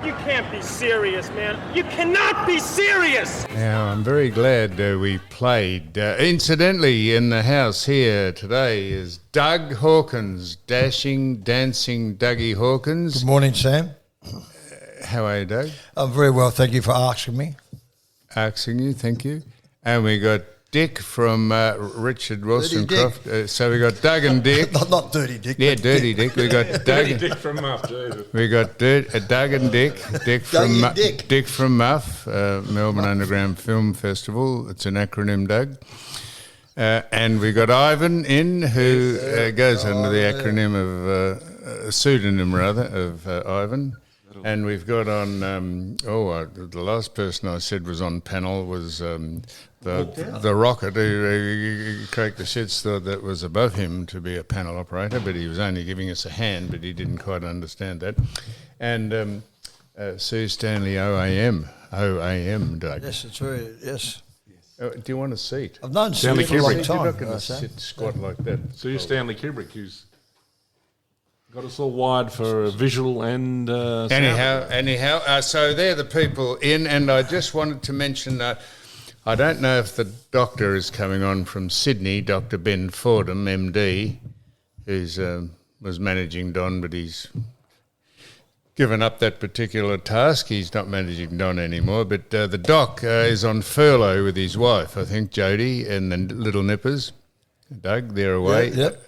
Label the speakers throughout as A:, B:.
A: You can't be serious, man. You cannot be serious!
B: Now, I'm very glad we played. Incidentally, in the house here today is Doug Hawkins, dashing, dancing Dougie Hawkins.
C: Good morning, Sam.
B: How are you, Doug?
C: I'm very well, thank you for asking me.
B: Asking you, thank you. And we got Dick from Richard Wollstonecroft. So we got Doug and Dick.
C: not Dirty Dick.
B: Yeah, Dirty Dick. We got Doug.
D: Dick from Muff, Jesus.
B: We got Doug and Dick. Dick from
C: Dick
B: from Muff, Melbourne Underground Film Festival. It's an acronym, Doug. And we got Ivan in, who goes under the acronym of pseudonym rather of Ivan. And we've got on the last person I said was on panel was the Rocket, who cracked the shits, thought that was above him to be a panel operator, but he was only giving us a hand, but he didn't quite understand that. And Sue Stanley OAM, Doug.
C: Yes, it's very, yes.
B: Do you want a seat?
C: I've known
D: Stanley
C: Sue for a long
D: Kubrick.
C: time.
B: You're not going to sit squat like that.
D: Sue Stanley Kubrick, who's got us all wired for visual and sound.
B: Anyhow, so they're the people in, and I just wanted to mention that I don't know if the doctor is coming on from Sydney, Dr. Ben Fordham, MD, who's was managing Don, but he's given up that particular task. He's not managing Don anymore, but the doc is on furlough with his wife, I think, Jody, and the little nippers. Doug, they're away.
C: Yep.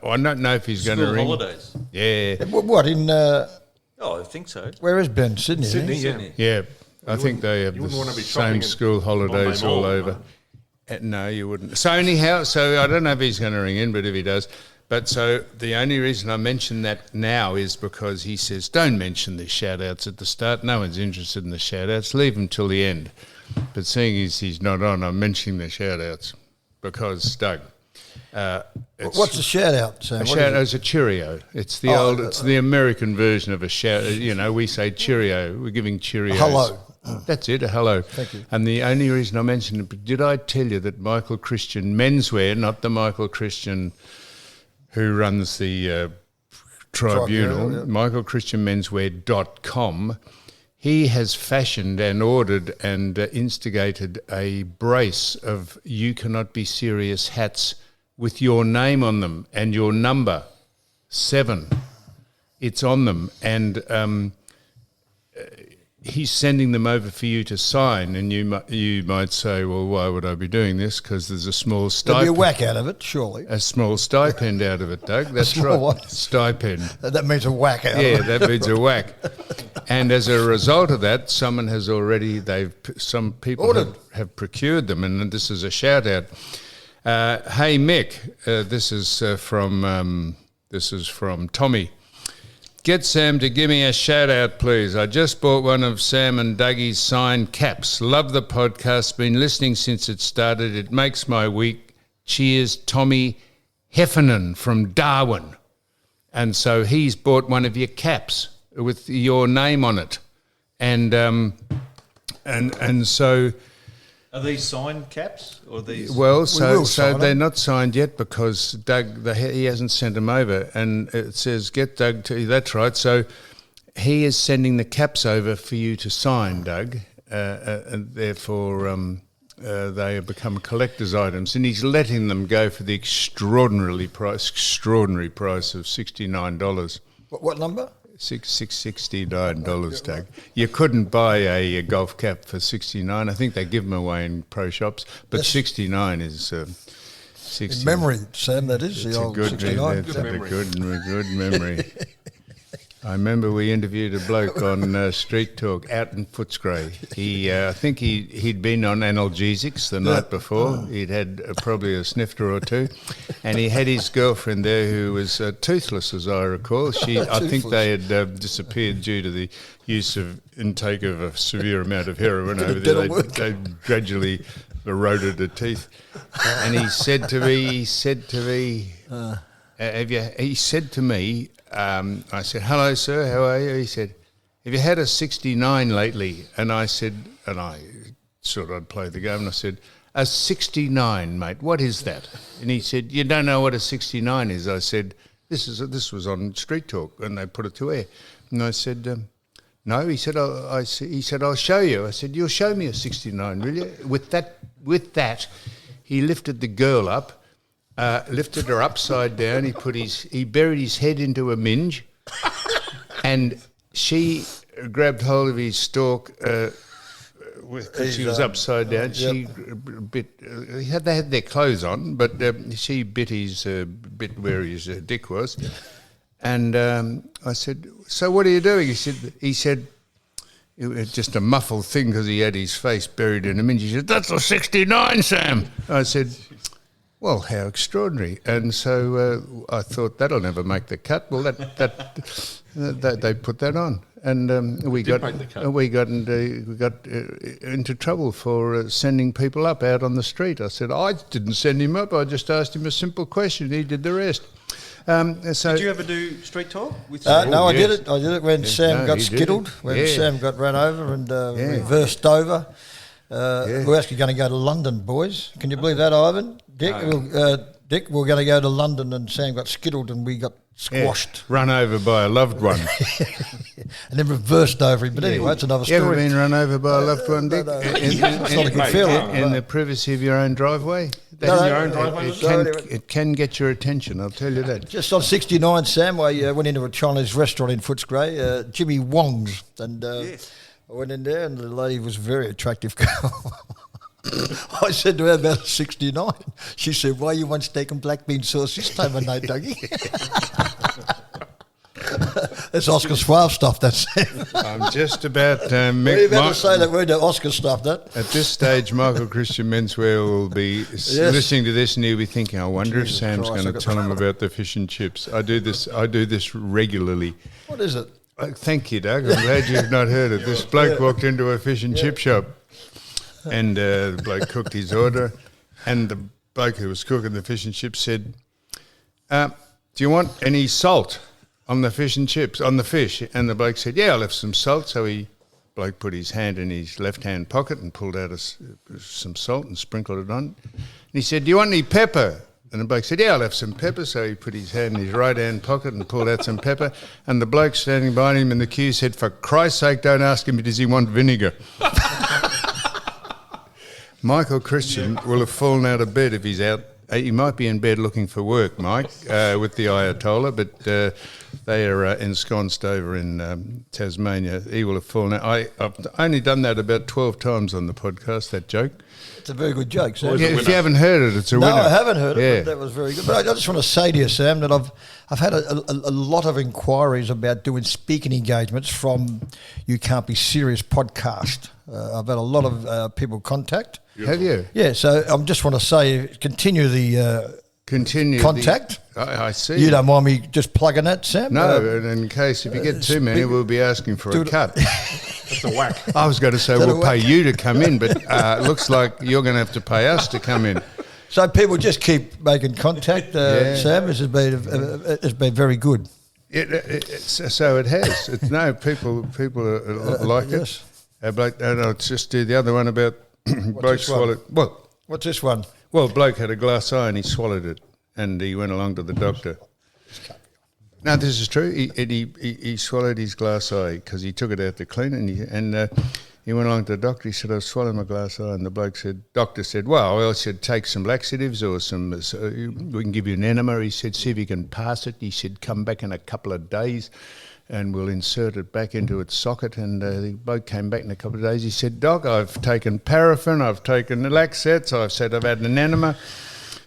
B: I don't know if he's going to ring.
E: Holidays.
B: Yeah.
C: What, in,
E: Oh, I think so.
C: where is Ben? Sydney?
D: Sydney,
C: isn't
D: yeah.
B: Yeah, I think they have
D: you
B: the
D: wouldn't want to be
B: same
D: shopping
B: school holidays
D: on
B: all
D: May
B: over.
D: Mall,
B: No, you wouldn't. So anyhow, I don't know if he's going to ring in, but if he does. But so the only reason I mention that now is because he says, don't mention the shout-outs at the start. No one's interested in the shout-outs. Leave them till the end. But seeing as he's not on, I'm mentioning the shout-outs because, Doug,
C: What's the shout-out, Sam?
B: a
C: What
B: shout-out
C: is
B: is a Cheerio. It's the it's the American version of a shout. You know, we say Cheerio. We're giving Cheerios.
C: hello.
B: That's it, a hello.
C: Thank you.
B: And the only reason I mentioned it, but did I tell you that Michael Christian Menswear, not the Michael Christian who runs the Tribunal,
C: yeah.
B: michaelchristianmenswear.com, he has fashioned and ordered and instigated a brace of You Cannot Be Serious hats with your name on them and your number, 7. It's on them. And he's sending them over for you to sign, and you might say, well, why would I be doing this? Because there's a small
C: There'll be a
B: stipend.
C: whack out of it, surely.
B: A small stipend out of it, Doug. That's
C: small
B: right.
C: what?
B: Stipend.
C: That means a whack out
B: Yeah,
C: of it.
B: that means a whack. And as a result of that, some people
C: Ordered.
B: have procured them, and this is a shout out. Hey Mick, this is from Tommy. Get Sam to give me a shout out, please. I just bought one of Sam and Dougie's signed caps. Love the podcast. Been listening since it started. It makes my week. Cheers, Tommy Heffernan from Darwin. And so he's bought one of your caps with your name on it. And so...
E: Are these signed caps or these?
B: Well,
C: will
B: so
C: sign
B: they're
C: them.
B: not signed yet because Doug, he hasn't sent them over, and it says get Doug to. That's right. So he is sending the caps over for you to sign, Doug, and therefore they have become collector's items, and he's letting them go for the extraordinary price of $69.
C: What number?
B: $669, Doug. You couldn't buy a golf cap for $69. I think they give them away in pro shops, but $69 is.
C: In memory, Sam, that is
B: It's
C: the
B: a
C: old
B: good,
C: 69.
B: that's a good memory. I remember we interviewed a bloke on Street Talk out in Footscray. I think he'd been on analgesics the night before. He'd had probably a snifter or two, and he had his girlfriend there who was toothless, as I recall. I think they had disappeared due to the use of intake of a severe amount of heroin over there. They gradually eroded her teeth, and he said to me, I said, hello, sir, how are you? He said, have you had a 69 lately? And I said, and I thought I'd play the game, and I said, a 69, mate, what is that? And he said, you don't know what a 69 is? I said, this was on Street Talk, and they put it to air. And I said, No, he said, he said, I'll show you. I said, you'll show me a 69, will you? With that, he lifted the girl up, lifted her upside down. He buried his head into a minge, and she grabbed hold of his stalk because she was upside down. She bit. They had their clothes on, but she bit his bit where his dick was. And I said, so what are you doing? He said, it was just a muffled thing because he had his face buried in a minge. He said, that's a 69, Sam. I said, well, how extraordinary. And so I thought, that'll never make the cut. Well, they put that on. And we got into trouble for sending people up out on the street. I said, I didn't send him up. I just asked him a simple question. He did the rest. So
E: did you ever do street talk? With
C: No, I did it. I did it when Sam got skittled, when Sam got run over and reversed over. We're actually going to go to London, boys. Can you believe that, Ivan? Dick, Dick, we're going to go to London and Sam got skittled and we got squashed.
B: Run over by a loved one.
C: And then reversed over him. But anyway, it's another story.
B: You ever been run over by a loved one, Dick?
C: It's not a good feeling.
B: In the privacy of your own driveway? It can get your attention, I'll tell you that.
C: Just on 69, Sam, I went into a Chinese restaurant in Footscray, Jimmy Wong's, and I went in there and the lady was a very attractive girl. I said to her about 69. She said, why you want steak and black bean sauce this time of night, Dougie? That's Oscar Suave stuff, that's it.
B: I'm just about to
C: What are you about to say that word, Oscar stuff, that?
B: At this stage, Michael Christian Menswear will be listening to this and he'll be thinking, I wonder if Sam's going to tell him about the fish and chips. I do this regularly.
C: What is it?
B: Thank you, Doug. I'm glad you've not heard it. This bloke walked into a fish and chip shop and the bloke cooked his order and the bloke who was cooking the fish and chips said, do you want any salt on the fish and chips, on the fish? And the bloke said, yeah, I'll have some salt. So bloke put his hand in his left-hand pocket and pulled out some salt and sprinkled it on. And he said, do you want any pepper? And the bloke said, yeah, I'll have some pepper. So he put his hand in his right-hand pocket and pulled out some pepper. And the bloke standing behind him in the queue said, for Christ's sake, don't ask him, does he want vinegar? Michael Christian will have fallen out of bed if he's out. He might be in bed looking for work, Mike, with the Ayatollah, but they are ensconced over in Tasmania. He will have fallen out. I've only done that about 12 times on the podcast, that joke.
C: It's a very good joke, Sam.
B: Yeah, if you haven't heard it, it's a winner.
C: No, I haven't heard it, but that was very good. But I just want to say to you, Sam, that I've had a lot of inquiries about doing speaking engagements from You Can't Be Serious podcast. I've had a lot of people contact.
B: Have you?
C: Yeah, so I just want to say, continue the contact.
B: I see.
C: You don't mind me just plugging that, Sam?
B: No, and in case if you get too many, we'll be asking for a cut.
D: That's a whack.
B: I was going to say we'll pay you to come in, but it looks like you're going to have to pay us to come in.
C: So people just keep making contact, Sam. This has been very good.
B: So it has. People like it. And I'll just do the other one about bloke swallowed. Well,
C: what's this one?
B: Well, bloke had a glass eye and he swallowed it, and he went along to the doctor. No, this is true. He swallowed his glass eye because he took it out to clean it, and he went along to the doctor. He said, "I've swallowed my glass eye," and the doctor said, "Well, I should take some laxatives or we can give you an enema." He said, "See if you can pass it." He said, "Come back in a couple of days and we'll insert it back into its socket." And the bloke came back in a couple of days. He said, "Doc, I've taken paraffin, I've taken the Laxets, I've had an enema."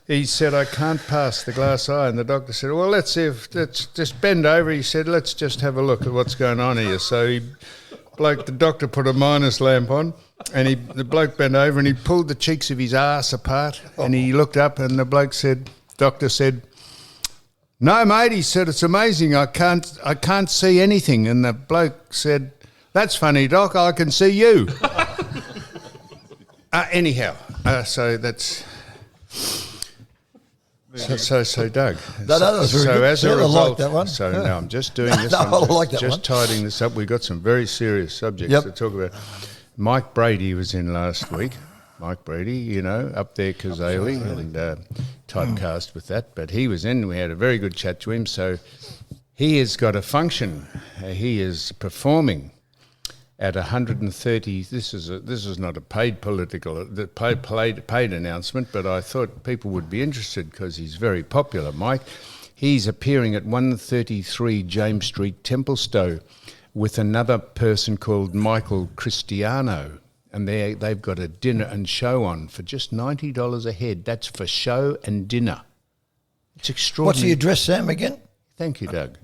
B: He said, "I can't pass the glass eye." And the doctor said, "Well, let's just bend over." He said, "Let's just have a look at what's going on here." So the doctor put a minus lamp on, and the bloke bent over and he pulled the cheeks of his arse apart, and he looked up, and the doctor said, "No, mate," he said, "it's amazing. I can't see anything." And the bloke said, "That's funny, Doc. I can see you." Anyhow, so that's so Doug.
C: That was very good.
B: As a result,
C: I like that one.
B: So no, I'm just doing this.
C: I like that one.
B: Tidying this up. We've got some very serious subjects to talk about. Mike Brady was in last week. Mike Brady, up there, Kazali, and typecast with that. But he was in. We had a very good chat to him. So he has got a function. He is performing at 130. This is not a paid paid announcement, but I thought people would be interested because he's very popular, Mike. He's appearing at 133 James Street, Templestowe, with another person called Michael Cristiano, and they've got a dinner and show on for just $90 a head. That's for show and dinner. It's extraordinary.
C: What's the address, Sam, again?
B: Thank you, Doug.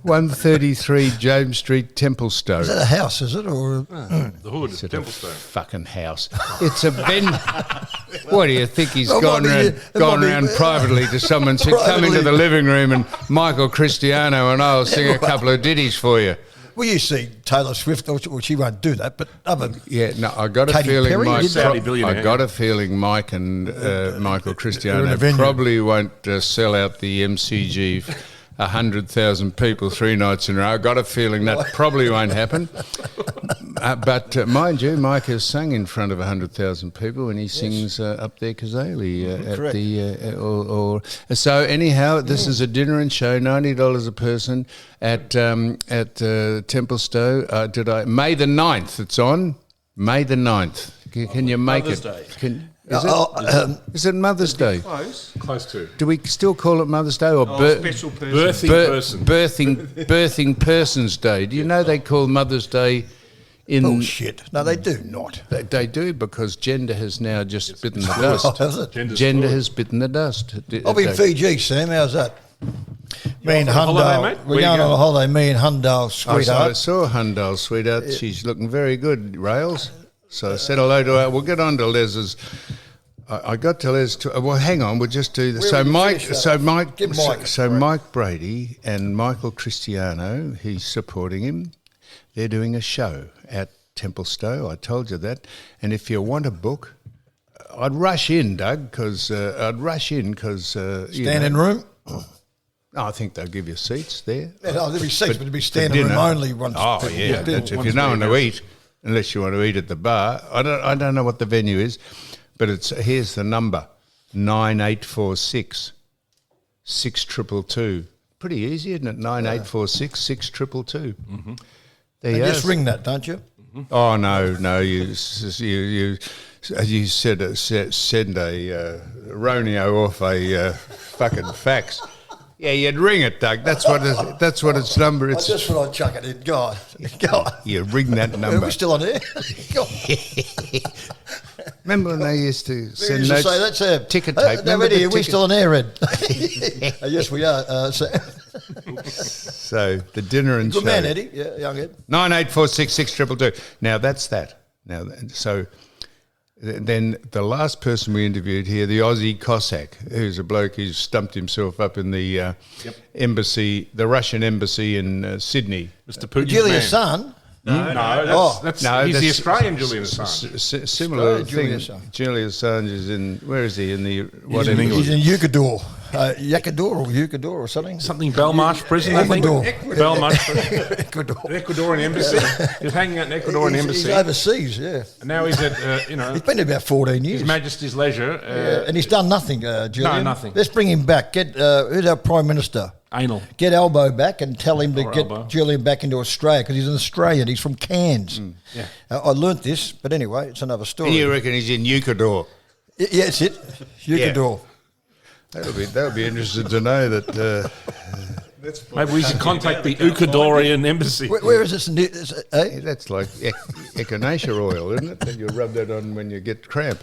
B: 133 James Street, Templestowe.
C: Is that a house, is it? Or
D: The hood,
B: It's a
D: Templestowe.
B: fucking house. It's a venue. What do you think he's
C: Well,
B: gone
C: might be-
B: around privately to someone said, come into the living room and Michael Cristiano and I'll sing a couple of ditties for you.
C: well, you see Taylor Swift, well, she won't do that, but other...
B: Yeah, no, I got a
C: Katy
B: feeling
C: Perry
B: Mike.
C: did that?
D: Saudi billionaire.
B: I got a feeling Mike and Michael
C: They're in
B: Cristiano
C: a venue.
B: probably won't sell out the MCG 100,000 people 3 nights in a row. I got a feeling that probably won't happen. But mind you, Mike has sung in front of 100,000 people when he sings up there Kazali at
C: Correct.
B: the so anyhow, this is a dinner and show, $90 a person at Templestowe. May the 9th? It's on May the 9th. Can you make
E: Mother's
B: it?
E: Day.
B: Is it Mother's Day?
E: Close.
D: Close to.
B: Do we still call it Mother's Day or
E: Special person.
B: birthing Persons Day? Do you know they call Mother's Day in...
C: Bullshit. No, they do not.
B: They do because gender has now just bitten the dust.
C: Oh, has it?
B: Gender has bitten the dust.
C: I'll be in Fiji, Sam. How's that? Me and
D: holiday,
C: Hundale.
D: mate?
C: We're
D: Where you
C: going on
D: going?
C: a holiday. Me and Hundale,
B: I
C: sweetheart.
B: saw Hundale, sweetheart. She's looking very good, Rails. So I said hello to her. We'll get on to Les's. I got to Les. Well, hang on. We'll just do this.
C: Where will you finish that? Give Mike.
B: So Mike Brady and Michael Cristiano, he's supporting him. They're doing a show at Templestowe. I told you that. And if you want a book, I'd rush in, Doug, because
C: Standing room?
B: I think they'll give you seats there.
C: Yeah, no, there'll be seats, but it'll be
B: For
C: standing room
B: dinner.
C: only once.
B: Oh
C: people
B: yeah,
C: do.
B: that's if you know when to eat, unless you want to eat at the bar. I don't know what the venue is, but here's the number 9846 6222. Pretty easy, isn't it? 9846 6222. There
C: And
B: you
C: just
B: go.
C: ring that, don't you?
B: Oh no! You said send a Roneo off a fucking fax. Yeah, you'd ring it, Doug. That's what its number.
C: I
B: It's
C: just thought I'd chuck it in. Go on. Go on.
B: you ring that
C: Are
B: number.
C: we still on air? Go on.
B: Remember when they used to
C: We
B: send
C: used to
B: notes?
C: say that's a
B: ticket tape.
C: No,
B: Remember the
C: Eddie, are we
B: ticket-
C: still on air, Ed? Yes, we are.
B: So the dinner and
C: Good
B: show.
C: man, Eddie. Yeah, young Ed.
B: 9846 6222. Now that's that. Now so then the last person we interviewed here, the Aussie Cossack, who's a bloke who's stumped himself up in the embassy, the Russian embassy in Sydney.
D: Mr. Putin's
C: Julius'
D: man.
C: son.
D: No, he's
B: that's
D: the Australian Julian Assange.
B: Similar
C: Australia,
B: thing.
C: Julius Assange.
B: Julius Assange is in, where is he? In the, what
D: in England.
C: He's in Ecuador. Ecuador or something.
D: Something Belmarsh prison, I think.
C: Ecuador.
D: Belmarsh prison.
C: Ecuador.
D: Ecuadorian embassy. He's hanging out in Ecuadorian
C: He's
D: embassy.
C: overseas, yeah.
D: And now he's at,
C: He's been there about 14 years.
D: His Majesty's leisure.
C: Yeah, and he's done nothing, Julian.
D: nothing.
C: Let's bring him back. Get who's our Prime Minister?
D: Anal.
C: Get Elbow back and tell him to
D: Or
C: get
D: Elbow.
C: Julian back into Australia because he's an Australian. He's from Cairns.
D: Yeah.
C: I learnt this, but anyway, it's another story.
B: And you reckon he's in Ecuador?
C: Yeah, that's it. Ecuador.
B: They'll be interested to know that.
D: Maybe we should contact the Ecuadorian embassy.
C: Where is this?
B: That's like echinacea oil, isn't it? That you rub that on when you get cramp.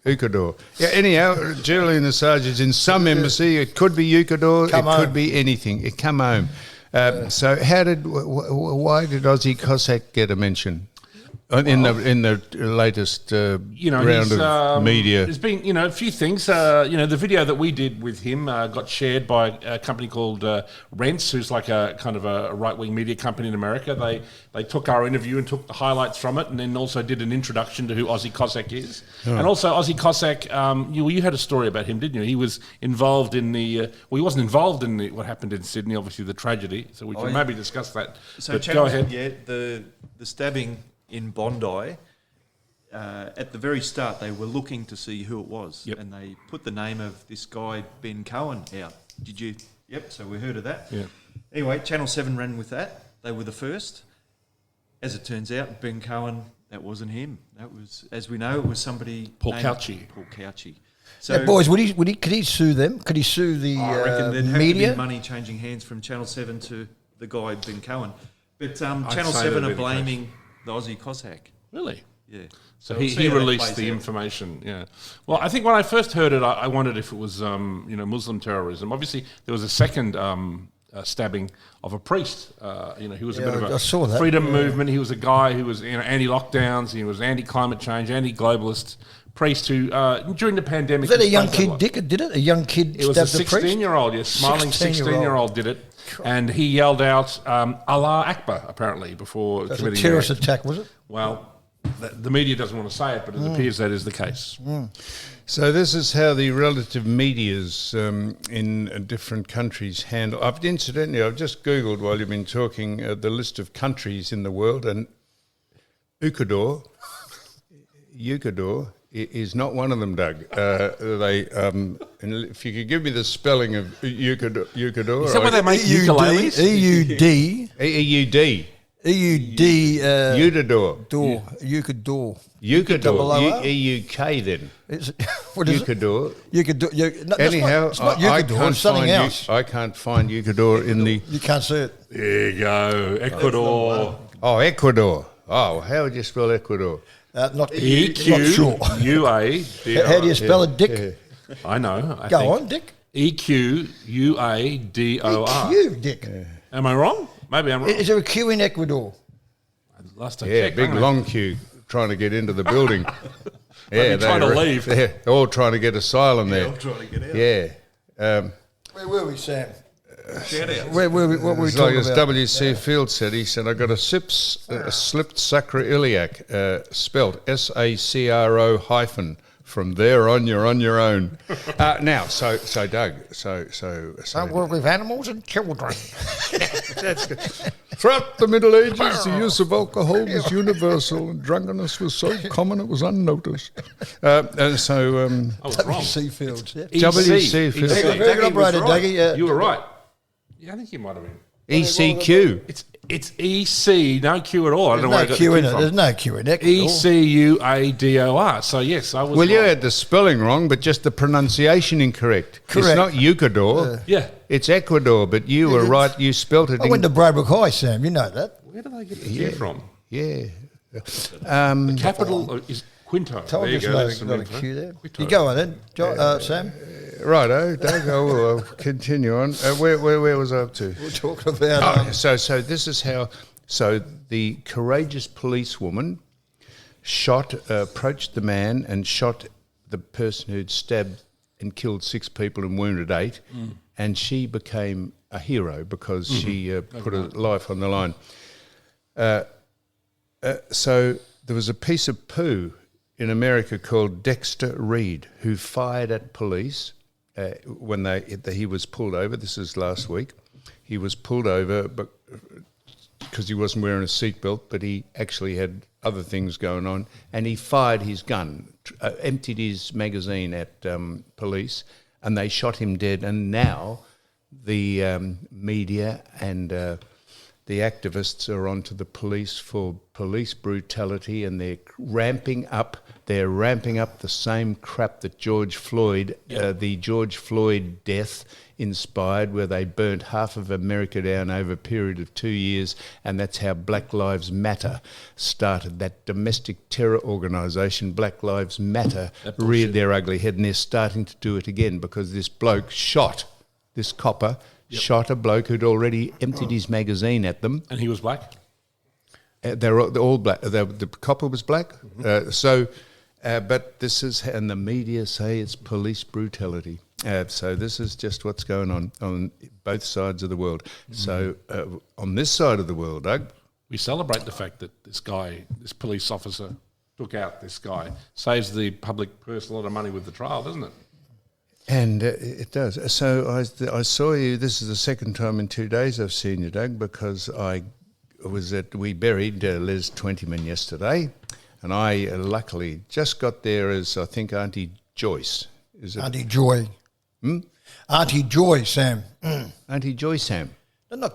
B: Ecuador. Yeah. Anyhow, Julian Assange is in some embassy. It could be Ecuador.
C: Come
B: it
C: home.
B: could be anything. It come home. So why did Aussie Cossack get a mention in the latest round
D: he's,
B: of media?
D: There's been, a few things. The video that we did with him got shared by a company called Rents, who's like a kind of a right-wing media company in America. They took our interview and took the highlights from it, and then also did an introduction to who Aussie Cossack is. And also Aussie Cossack, you had a story about him, didn't you? He was involved in he wasn't involved in what happened in Sydney, obviously the tragedy. So we can maybe discuss that.
E: So
D: But go ahead.
E: Yeah, the stabbing in Bondi. At the very start, they were looking to see who it was,
D: Yep.
E: and they put the name of this guy Ben Cohen out. Did you? Yep. So we heard of that.
D: Yeah.
E: Anyway, Channel 7 ran with that. They were the first. As it turns out, Ben Cohen, that wasn't him. That was, as we know, it was somebody
D: Paul
E: named
D: Cauchi.
E: Paul Cauchi. So,
C: boys, could he sue them? Could he sue the
E: I reckon there'd have
C: media?
E: to be money changing hands from Channel 7 to the guy Ben Cohen. But Channel
D: say
E: 7
D: that'd
E: are
D: be the
E: blaming the Aussie Cossack.
D: Really?
E: Yeah.
D: So
E: we'll see
D: he
E: how that
D: released
E: plays
D: the
E: out.
D: information. Yeah. Well, I think when I first heard it, I wondered if it was Muslim terrorism. Obviously, there was a second stabbing of a priest. He was a bit of
C: I saw that.
D: freedom movement. He was a guy who was anti-lockdowns. He was anti-climate change, anti-globalist priest who during the pandemic.
C: Was that a young
D: spoke
C: kid,
D: lot.
C: Dick? Did it? A young kid
D: It was a
C: stabbed the priest?
D: 16-year-old, yes, smiling 16-year-old did it. And he yelled out, Allah Akbar, apparently, before
C: That's a
D: committing
C: terrorist
D: the act.
C: attack, was it?
D: Well, the media doesn't want to say it, but it appears that is the case.
B: So this is how the relative medias in different countries handle. I've just Googled while you've been talking the list of countries in the world, and Ecuador is not one of them, Doug. And if you could give me the spelling of Ecuador,
D: Is that where they make ukuleles?
C: EUD.
B: EUD.
C: EUD.
B: Ecuador.
C: Door. Ecuador.
B: Ecuador. EUK then.
C: What is it?
B: Ecuador.
C: Ecuador.
B: Anyhow,
C: it's not Ecuador. It's something else.
B: I can't find Ecuador in the.
C: You can't see it.
D: There you go, Ecuador.
B: Oh, Ecuador. Oh, how would you spell Ecuador?
C: Not not sure.
D: EQUADOR.
C: How do you spell it, Dick?
D: I know. I
C: Go
D: think.
C: on, Dick.
D: EQUADOR.
C: You, Dick.
D: Am I wrong? Maybe I'm wrong.
C: Is there a queue in Ecuador?
D: Last I
B: Yeah,
D: checked,
B: big
D: wasn't it?
B: long queue trying to get into the building.
D: Maybe trying to leave.
B: They're all trying to get asylum there.
E: All trying to get out.
B: Yeah.
C: Where were we, Sam?
E: Shout out.
C: What were we
B: It's like
C: talking
B: as
C: about?
B: W.C. Field said, he said, I got a slipped sacroiliac, spelt SACRO hyphen. From there on, you're on your own. Now, so Doug,
C: Don't work with animals and children.
B: that's good. Throughout the Middle Ages, the use of alcohol was universal, and drunkenness was so common it was unnoticed. And so,
D: I was wrong.
C: Seafields, yeah.
B: W.C. Field,
C: Very good operator, Dougie.
D: You were right. Yeah, I think you might have been.
B: ECQ.
D: It's EC, no Q at all. I don't know where I
C: There's
D: got
C: no
D: the
C: queue in
D: Q
C: it.
D: from.
C: There's no queue in Ecuador.
D: ECUADOR. So yes, I was
B: Well, you
D: wrong.
B: had the spelling wrong, but just the pronunciation incorrect.
C: Correct.
B: It's not Ecuador.
D: Yeah.
B: It's Ecuador, but you were right. You spelt it
C: I went to Braybrook High, Sam. You know that.
D: Where did I get the Q from?
B: Yeah.
D: The capital is Quinto.
C: Told
D: There
C: you
D: you go.
C: there's
D: There's some
C: not a
D: info.
C: queue there.
D: Quito.
C: You go on then, Sam.
B: Righto, Doug, I'll continue on. Where was I up to?
C: We're talking about...
B: So this is how... So the courageous policewoman approached the man and shot the person who'd stabbed and killed 6 people and wounded 8, and she became a hero because she put her life on the line. So there was a piece of poo in America called Dexter Reed who fired at police when he was pulled over. This is last week. He was pulled over because he wasn't wearing a seatbelt, but he actually had other things going on, and he fired his gun, emptied his magazine at police, and they shot him dead. And now the media and the activists are onto the police for police brutality, and they're ramping up the same crap that George Floyd, the George Floyd death inspired, where they burnt half of America down over a period of 2 years, and that's how Black Lives Matter started. That domestic terror organisation, Black Lives Matter, reared their ugly head, and they're starting to do it again because this bloke this copper shot a bloke who'd already emptied his magazine at them.
D: And he was black?
B: They're all black. The copper was black. But this is, and the media say it's police brutality. So this is just what's going on both sides of the world. So on this side of the world, Doug,
D: We celebrate the fact that this police officer took out this guy. Saves the public purse a lot of money with the trial, doesn't it?
B: and it does. So I saw you. This is the second time in 2 days I've seen you, Doug, because we buried Les Twentyman yesterday, and I luckily just got there as, I think, Auntie Joyce. Is it
C: Auntie Joy. Auntie Joy, Sam.
B: Auntie Joy Sam?
C: No.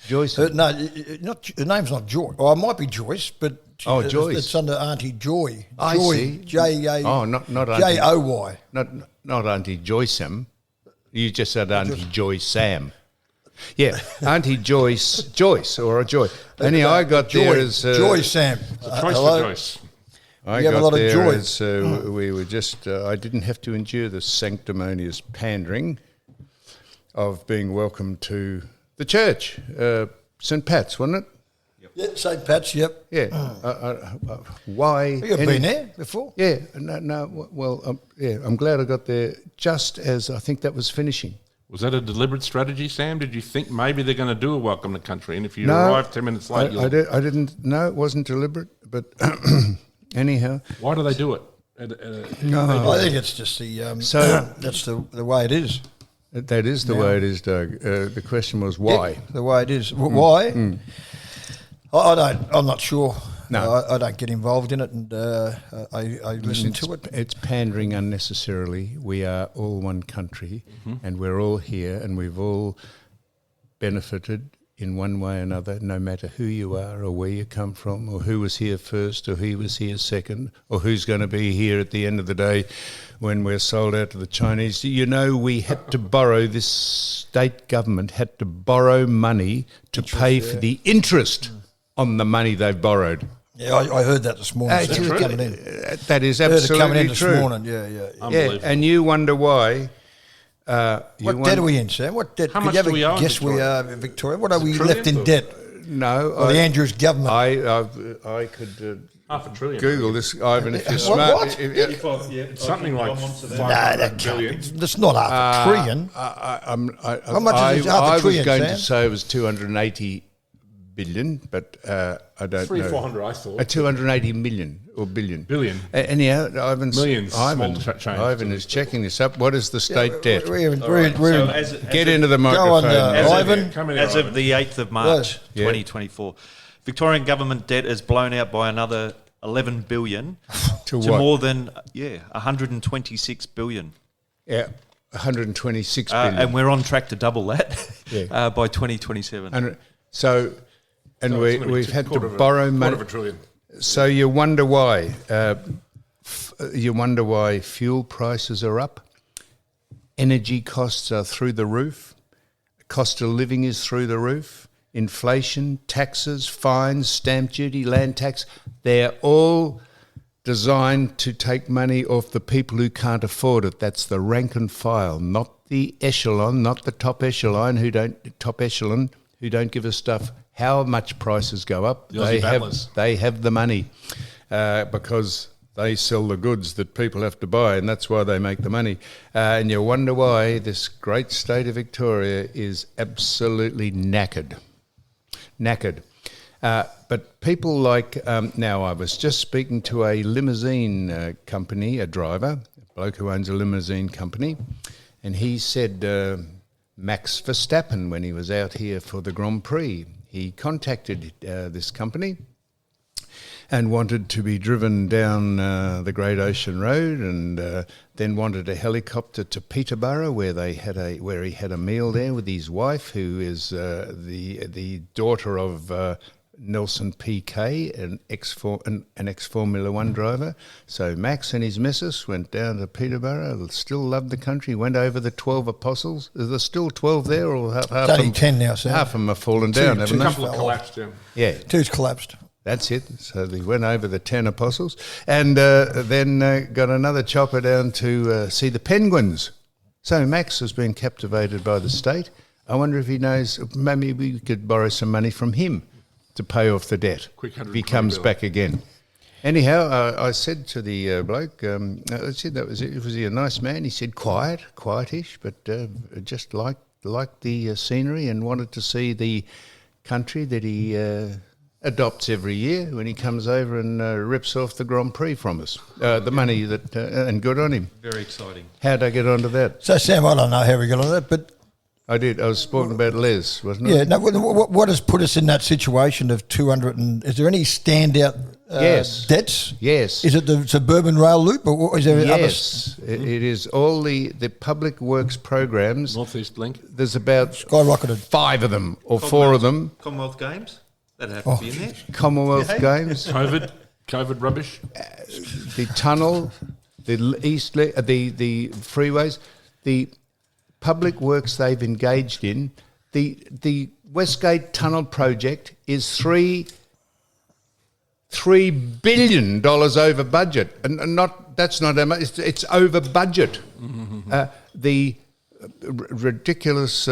B: Joyce.
C: No, her name's not Joy. Or it might be Joyce, but
B: Joyce.
C: It's under Auntie Joy.
B: I
C: Joy,
B: see.
C: J-A...
B: Oh, not Auntie...
C: J-O-Y.
B: Not Auntie Joyce-am. You just said Auntie Joy-sam. Yeah, Auntie Joyce or a Joy. Anyhow, I got
C: Joy,
B: there as...
C: Joy Sam.
D: Choice for choice.
B: I
C: You have a
B: got
C: lot of
B: there
C: joy.
B: as we were just... I didn't have to endure the sanctimonious pandering of being welcomed to the church. St. Pat's, wasn't it?
C: Yeah, St. Pat's, yep.
B: Yeah. Why?
C: You've been there before?
B: Yeah. Well, yeah, I'm glad I got there just as I think that was finishing.
D: Was that a deliberate strategy, Sam? Did you think maybe they're going to do a welcome to country, and if you arrive 10 minutes late,
B: I didn't. No, it wasn't deliberate. But anyhow,
D: why do they do it?
C: I think it's just the that's the way it is.
B: That is the way it is, Doug. The question was why.
C: Yeah, the way it is. Why? I'm not sure.
B: No.
C: I don't get involved in it, and I listen to it.
B: It's pandering unnecessarily. We are all one country, and we're all here, and we've all benefited in one way or another, no matter who you are or where you come from or who was here first or who was here second or who's going to be here at the end of the day when we're sold out to the Chinese. You know, we had to borrow, this state government had to borrow money to pay for the interest on the money they've borrowed.
C: Yeah, I heard that this morning.
B: It's
C: It was coming in.
B: That is
C: I heard it coming in
B: absolutely
C: this
B: true.
C: morning. Yeah.
B: Yeah, and you wonder why.
C: What debt are we in, Sam? What debt?
D: How
C: Could
D: much
C: you ever
D: do we owe in
C: guess we
D: Victoria?
C: are in Victoria? What are we
D: trillion
C: left in
D: or-
C: debt?
B: No,
C: Well, the Andrews government.
B: I could
D: Half a trillion.
B: Google this, Ivan, if you're
C: What-
B: smart.
C: what?
D: It's something like
C: Nah,
D: 500
C: that
D: billion.
C: can't. That's not half a trillion.
B: How
C: much is half a
B: I was
C: trillion,
B: going
C: Sam?
B: to say it was 280 billion, but I don't know.
D: 400, I thought.
B: 280 million or billion.
D: Billion.
B: Anyhow, Ivan's,
D: Millions,
B: Ivan,
D: small change.
B: Ivan is checking this up. What is the state debt?
C: We're
E: So as
B: Get
E: of-
B: into the
C: Go
B: microphone.
C: on,
E: As of-
C: Ivan.
D: Come in here,
E: As of
D: Ivan.
E: the 8th of March,
B: Yeah.
E: 2024, Victorian government debt is blown out by another 11 billion
B: To
E: to
B: what?
E: more than 126 billion.
B: Yeah, 126 billion.
E: And we're on track to double that
B: Yeah.
E: by 2027.
B: And
D: So it's
B: we've
D: gonna be
B: had
D: quarter
B: to
D: of
B: borrow
D: quarter
B: money.
D: of a trillion.
B: So you wonder why. You wonder why fuel prices are up. Energy costs are through the roof. Cost of living is through the roof. Inflation, taxes, fines, stamp duty, land tax, they're all designed to take money off the people who can't afford it. That's the rank and file, not the echelon, not the top echelon who don't give a stuff how much prices go up.
D: The Aussie battlers.
B: They have the money because they sell the goods that people have to buy, and that's why they make the money. And you wonder why this great state of Victoria is absolutely knackered. But people like, now I was just speaking to a limousine company, a driver, a bloke who owns a limousine company, and he said Max Verstappen, when he was out here for the Grand Prix, he contacted this company and wanted to be driven down the Great Ocean Road, and then wanted a helicopter to Peterborough, where he had a meal there with his wife, who is the daughter of Nelson Piquet, an ex-Formula One driver. So Max and his missus went down to Peterborough, still loved the country, went over the 12 apostles. Is there still 12 there, or half
C: It's only
B: of them?
C: 10 now, Sam.
B: Half of them have fallen down, haven't
D: A
B: they?
D: couple of collapsed, yeah.
B: Yeah.
C: Two's collapsed.
B: That's it. So they went over the 10 apostles and then got another chopper down to see the penguins. So Max has been captivated by the state. I wonder if he knows, maybe we could borrow some money from him to pay off the debt
D: Quick
B: if he
D: 120
B: comes
D: bill.
B: back again. Anyhow, I said to the bloke, I said that was he a nice man? He said quietish, but just liked the scenery and wanted to see the country that he adopts every year when he comes over and rips off the Grand Prix from us. The money that, and good on him.
E: Very exciting.
B: How'd I get onto that?
C: So, Sam, I don't know how we got on that, but
B: I did. I was talking about Les, wasn't it?
C: yeah, no, what has put us in that situation of 200 and is there any standout
B: Yes.
C: debts?
B: Yes.
C: Is it the suburban rail loop, or is there
B: Yes, it is all the public works programs.
D: Northeast Link.
B: There's about
C: skyrocketed?
B: 5 of them or 4 of them.
E: Commonwealth Games? That'd have to be in there.
B: Commonwealth Games,
D: COVID rubbish.
B: the tunnel, the the freeways, the public works they've engaged in. The Westgate Tunnel project is $3 billion over budget, and that's not how much. It's over budget. The ridiculous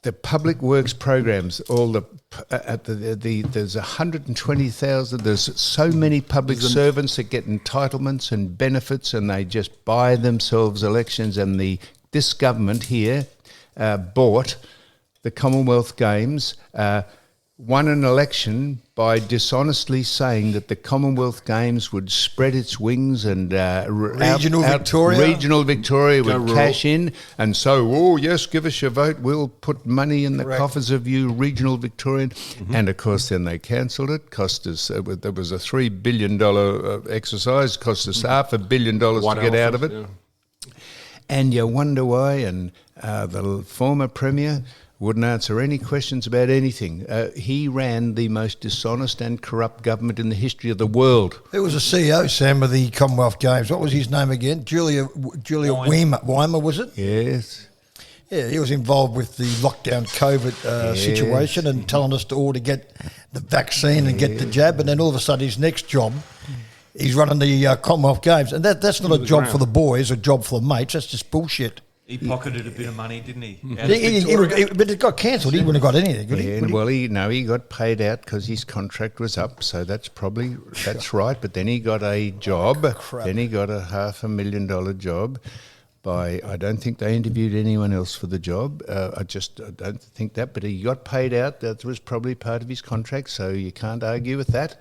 B: the public works programs, all there's 120,000. There's so many public servants that get entitlements and benefits, and they just buy themselves elections. And this government here bought the Commonwealth Games, won an election by dishonestly saying that the Commonwealth Games would spread its wings and
C: Regional Victoria
B: would cash in, and so, yes, give us your vote, we'll put money in the coffers of you regional Victorian. And of course then they cancelled it. Cost us, there was a $3 billion exercise, cost us $500 million to get out of it.
D: Yeah.
B: And you wonder why, and the former Premier wouldn't answer any questions about anything. He ran the most dishonest and corrupt government in the history of the world.
C: Who was the CEO, Sam, of the Commonwealth Games? What was his name again? Julia Weimer, was it?
B: Yes.
C: Yeah, he was involved with the lockdown COVID situation and telling us all to get the vaccine and get the jab, and then all of a sudden his next job, he's running the Commonwealth Games. And that's not a job for the boys, a job for the mates. That's just bullshit.
E: He pocketed a bit of money, didn't he?
C: But it got cancelled. He wouldn't have got anything, would he?
B: Well, he got paid out because his contract was up, so that's right. But then he got a job. Then he got a $500,000 job. I don't think they interviewed anyone else for the job. I don't think that. But he got paid out. That was probably part of his contract, so you can't argue with that.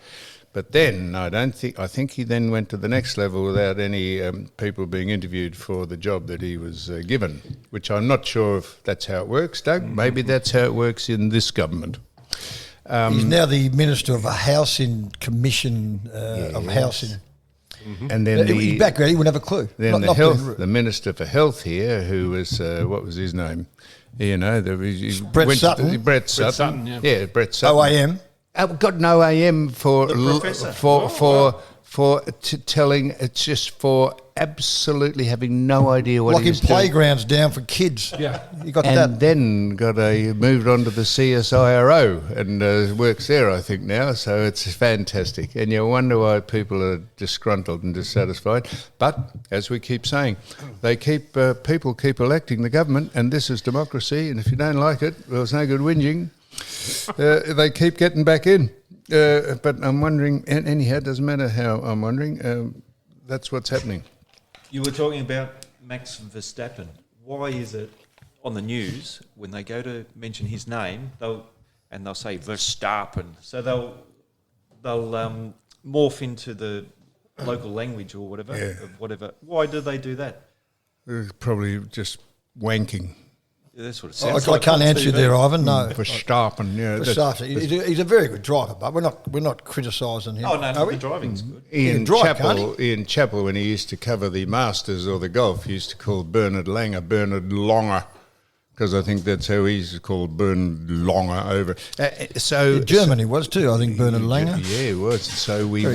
B: But then I think he then went to the next level without any people being interviewed for the job that he was given, which I'm not sure if that's how it works, Doug. Maybe that's how it works in this government.
C: He's now the Minister of Housing Commission of Housing.
B: And then
C: his background, he wouldn't have a clue.
B: Then the Minister for Health here, who was, what was his name? You know,
C: Brett Sutton.
B: Brett Sutton, yeah, Brett Sutton.
C: OAM.
B: I've got no AM for telling. It's just for absolutely having no idea what
C: locking
B: he's doing.
C: Playgrounds down for kids.
D: Yeah,
C: you got
B: and
C: that.
B: Then moved on to the CSIRO and works there, I think now. So it's fantastic, and you wonder why people are disgruntled and dissatisfied. But as we keep saying, people keep electing the government, and this is democracy. And if you don't like it, well, it's no good whinging. They keep getting back in. But I'm wondering, anyhow, it doesn't matter how I'm wondering, that's what's happening.
E: You were talking about Max Verstappen. Why is it on the news, when they go to mention his name, they'll say Verstappen, so they'll morph into the local language or whatever, of whatever. Why do they do that?
B: Probably just wanking.
E: Yeah, that's what it sounds
C: I
E: like
C: can't answer you there, Ivan. No,
B: Verstappen. Yeah,
C: he's a very good driver, but we're not criticising him.
E: Oh no, the driving's good.
B: Ian Chappell, when he used to cover the Masters or the golf, he used to call Bernard Longer, because I think that's how he's called, Bernard Longer over.
C: In Germany was too, I think, Bernard Langer.
B: Yeah, it was. So we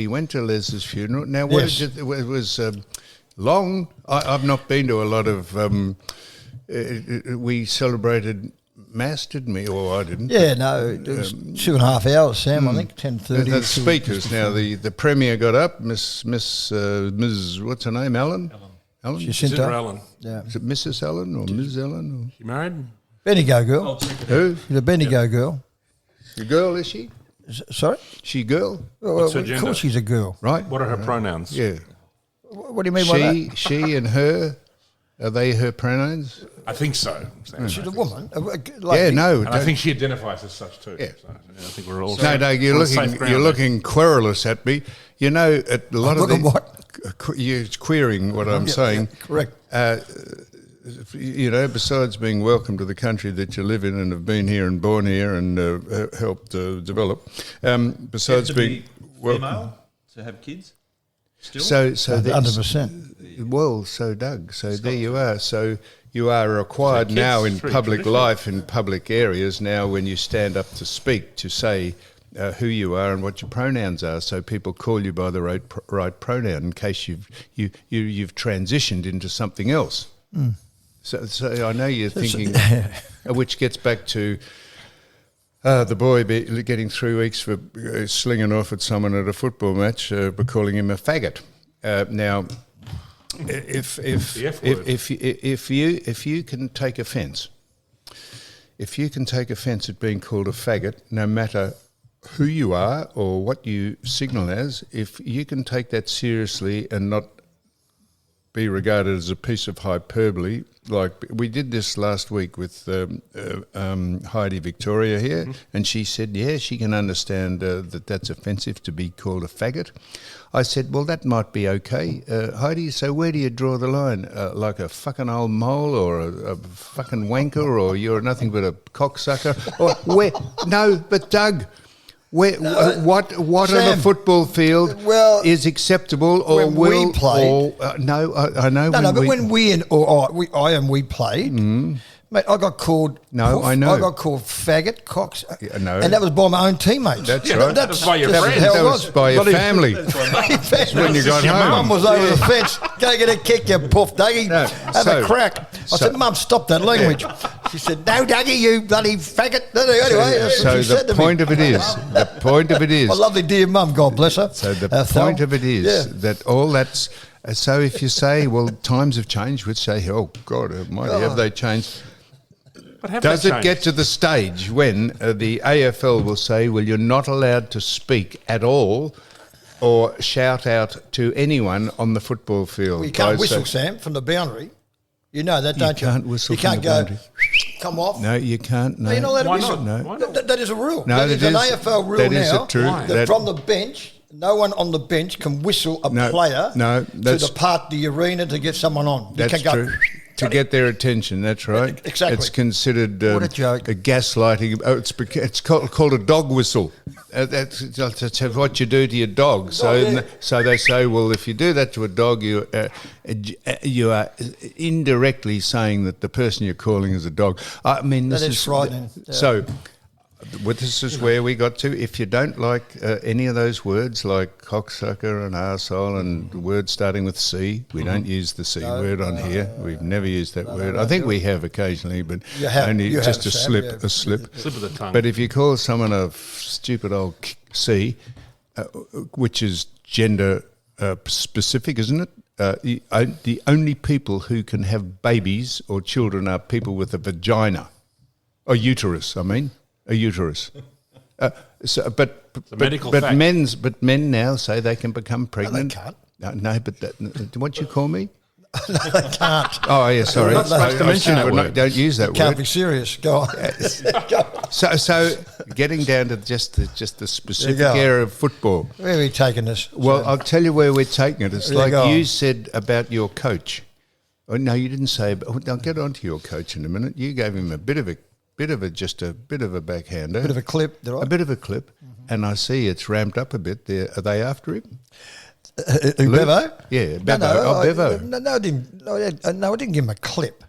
B: went to Les's funeral. Now, it was long. I've not been to a lot of. We celebrated Mass, didn't we? Or I didn't.
C: Yeah, no, it was 2.5 hours, Sam, I think, 10:30.
B: The speakers, now the Premier got up, Miss, what's her name, Ellen? Ellen?
C: Jacinta
D: Ellen.
C: Yeah.
B: Is it Mrs. Ellen or Ms. Ellen? Or?
D: You married?
C: Bendigo girl.
B: Who?
C: She's a Bendigo girl.
B: A girl, is she?
C: Sorry?
B: She girl?
D: What's her
C: Of
D: gender?
C: course she's a girl.
B: Right.
D: What are her pronouns?
B: Yeah.
C: What do you mean by that?
B: She and her, are they her pronouns?
D: I think so.
C: She's a woman.
B: No.
D: And I think she identifies as such too.
B: Yeah.
D: So, I think we're all
B: No, Doug, you're looking querulous at me. You know, a lot of
C: what?
B: you're querying what I'm saying.
C: Yeah, correct.
B: you know, besides being welcome to the country that you live in and have been here and born here and helped develop, besides being
E: female to have kids. Still?
B: So
C: 100%.
B: Well, so Doug, so there you are. So you are required now in public life, in public areas now, when you stand up to speak, to say who you are and what your pronouns are, so people call you by the right pronoun in case you've transitioned into something else.
C: Mm.
B: So I know you're thinking, which gets back to the boy getting 3 weeks for slinging off at someone at a football match, for calling him a faggot. Now, if you can take offence, at being called a faggot, no matter who you are or what you signal as, if you can take that seriously and not be regarded as a piece of hyperbole, like we did this last week with Heidi Victoria here, and she said, yeah, she can understand that that's offensive to be called a faggot. I said, well, that might be okay, Heidi, so where do you draw the line? Like a fucking old mole or a fucking wanker, or you're nothing but a cocksucker? Or where? No, but Doug, what Sam, on a football field is acceptable, or
C: when
B: will
C: we play?
B: I know.
C: But when we played, mate, I got called.
B: No,
C: poof,
B: I know.
C: I got called faggot, cocks,
B: no.
C: and that was by my own teammates.
B: That's right.
D: That's by your friends.
B: That was by your family.
C: That's
B: when you got home.
C: Mum was over the fence. Go get a kick, you poof, Dougie.
B: No,
C: Have a crack. I said, Mum, stop that language. She said, no, Dougie, you bloody faggot. Anyway, that's what she said to me.
B: The point of it is,
C: my lovely dear Mum, God bless her.
B: So the point of it is that all that's. So if you say, well, times have changed, we'd say, oh God Almighty, have they changed? Does it get to the stage when the AFL will say, well, you're not allowed to speak at all or shout out to anyone on the football field?
C: Well, you can't whistle, Sam, from the boundary. You know that, don't you?
B: You can't whistle.
C: You can't go, come off.
B: No, you can't. No,
C: you're not allowed to
D: Why
C: whistle.
D: not?
B: No.
D: Why not?
C: That is a rule.
B: No,
C: that is an AFL rule
B: that
C: now.
B: is true.
C: That from the bench, no one on the bench can whistle a player to depart the arena to get someone on.
B: That's
C: you can
B: true. To get their attention, that's right.
C: Exactly.
B: It's considered
C: What a joke.
B: a gaslighting. Oh, it's called a dog whistle. That's what you do to your dog. So they say, well, if you do that to a dog, you are indirectly saying that the person you're calling is a dog. I mean, this is
C: frightening.
B: So. Well, this is where we got to. If you don't like any of those words, like cocksucker and arsehole and words starting with C, we don't use the C word on here. We've never used that word. I think we have occasionally, but only just a slip.
D: Slip of the tongue.
B: But if you call someone a stupid old C, which is gender specific, isn't it? The only people who can have babies or children are people with a vagina, or uterus, I mean. A uterus, but men now say they can become pregnant.
C: No, they can't.
B: No, but what you call me?
C: No, they can't.
B: Oh, yeah, sorry.
D: You're not supposed to mention that word.
B: Don't use that word.
C: Can't be serious. Go on.
B: So getting down to just the specific area of football.
C: Where are we taking this?
B: Well, I'll tell you where we're taking it. It's like you said about your coach. Oh, no, you didn't say. I'll get on to your coach in a minute. You gave him a bit of a backhander.
C: A bit of a clip, did I?
B: A bit of a clip, and I see it's ramped up a bit there. Are they after him?
C: Bevo?
B: Yeah, Bevo. Bevo.
C: No, I didn't give him a clip.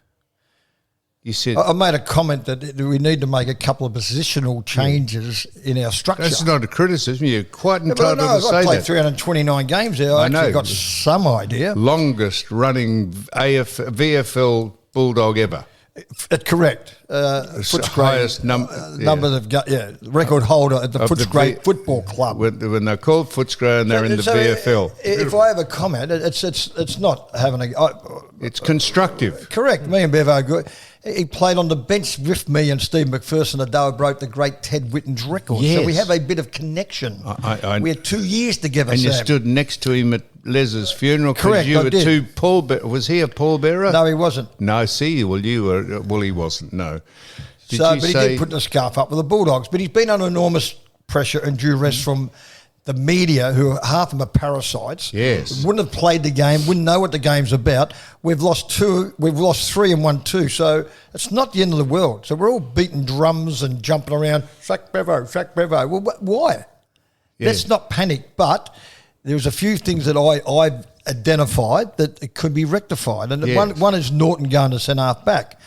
B: You said...
C: I made a comment that we need to make a couple of positional changes in our structure.
B: That's not a criticism. You're quite entitled to say that.
C: I played 329 games there. I actually got some idea.
B: Longest running VFL Bulldog ever.
C: Correct.
B: Highest number
C: of record holder at the Footscray Football Club.
B: When they're called Footscray and they're in the VFL.
C: If I have a comment, it's not having a.
B: It's constructive.
C: Correct. Me and Bevo, he played on the bench with me and Steve McPherson the day I broke the great Ted Whitten's record.
B: Yes.
C: So we have a bit of connection. We had 2 years together.
B: And you
C: Sam.
B: stood next to him at Les's funeral.
C: Correct,
B: you
C: I
B: were
C: did.
B: two Was he a pallbearer?
C: No, he wasn't.
B: No, see, well, you were. Well, he wasn't. No.
C: But he did put the scarf up with the Bulldogs. But he's been under enormous pressure and duress from the media, who half of them are parasites,
B: Yes.
C: wouldn't have played the game, wouldn't know what the game's about. We've lost 3 and won 2, so it's not the end of the world. So we're all beating drums and jumping around, sack Bevo. Well, why?
B: Yeah.
C: Let's not panic. But there's a few things that I've identified that it could be rectified. And
B: Yes.
C: one is Norton going to centre-half back.